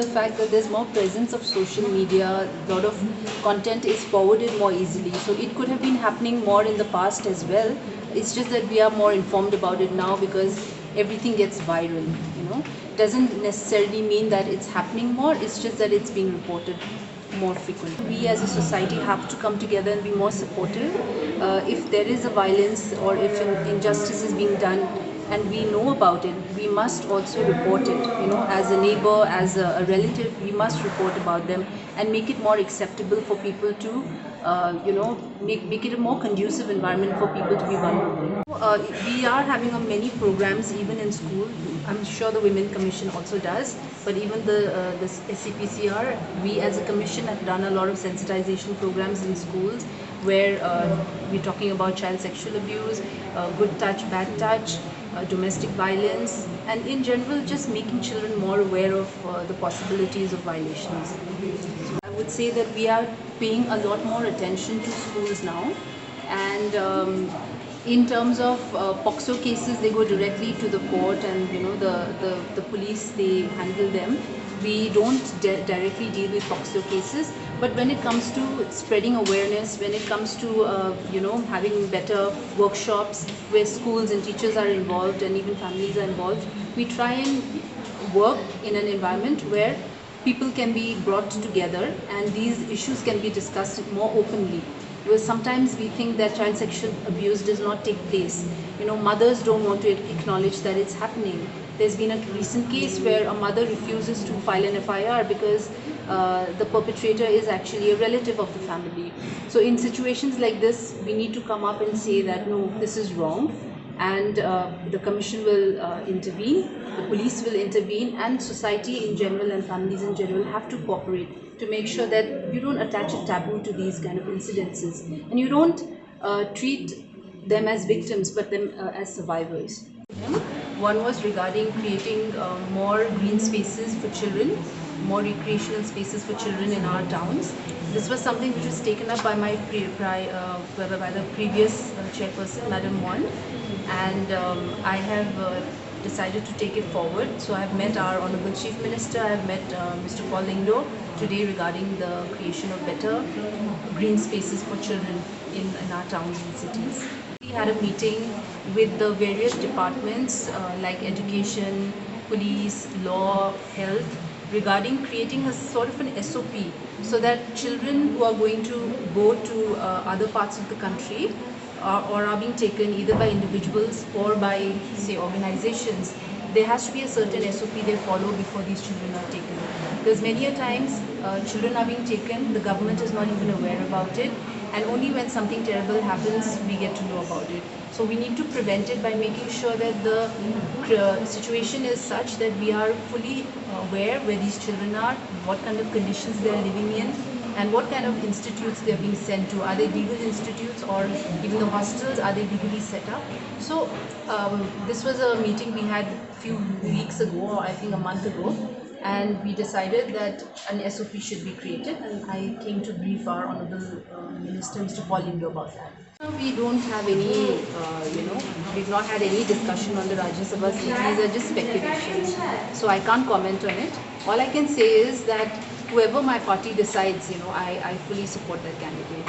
the fact that there's more presence of social media, a lot of content is forwarded more easily. So it could have been happening more in the past as well. It's just that we are more informed about it now because everything gets viral, you know. Doesn't necessarily mean that it's happening more, it's just that it's being reported more frequently. We as a society have to come together and be more supportive. If there is a violence or if injustice is being done and we know about it, we must also report it. You know, as a neighbor, as a relative, we must report about them and make it more acceptable for people to, make it a more conducive environment for people to be vulnerable. We are having many programs even in school. I'm sure the Women Commission also does, but even the SCPCR, we as a commission have done a lot of sensitization programs in schools where we're talking about child sexual abuse, good touch, bad touch, domestic violence, and in general just making children more aware of the possibilities of violations. I would say that we are paying a lot more attention to schools now, and in terms of POXO cases, they go directly to the court, and you know the police, they handle them. We don't directly deal with POXO cases, but when it comes to spreading awareness, when it comes to having better workshops where schools and teachers are involved and even families are involved, we try and work in an environment where people can be brought together and these issues can be discussed more openly. Because sometimes we think that child sexual abuse does not take place. You know, mothers don't want to acknowledge that it's happening. There's been a recent case where a mother refuses to file an FIR because the perpetrator is actually a relative of the family. So in situations like this, we need to come up and say that no, this is wrong, and the commission will intervene, the police will intervene, and society in general and families in general have to cooperate to make sure that you don't attach a taboo to these kind of incidences and you don't treat them as victims but them as survivors. One was regarding creating more green spaces for children, more recreational spaces for children in our towns. This was something which was taken up by my by the previous chairperson, Madam Wan, and I have decided to take it forward. So I have met our Honorable Chief Minister, I have met Mr. Paul Lyngdoh today regarding the creation of better green spaces for children in our towns and cities. We had a meeting with the various departments like education, police, law, health, regarding creating a sort of an SOP so that children who are going to go to other parts of the country or are being taken either by individuals or by, say, organizations, there has to be a certain SOP they follow before these children are taken. Because many a times children are being taken, the government is not even aware about it, and only when something terrible happens we get to know about it. So we need to prevent it by making sure that the situation is such that we are fully aware where these children are, what kind of conditions they are living in, and what kind of institutes they are being sent to. Are they legal institutes, or even the hostels, are they legally set up? So this was a meeting we had a few weeks ago, or I think a month ago, and we decided that an SOP should be created, and I came to brief our Honorable Minister, Mr. Paul Lyngdoh, about that. We don't have any, we've not had any discussion on the Rajya Sabha seat. These are just speculations. So I can't comment on it. All I can say is that whoever my party decides, I fully support that candidate.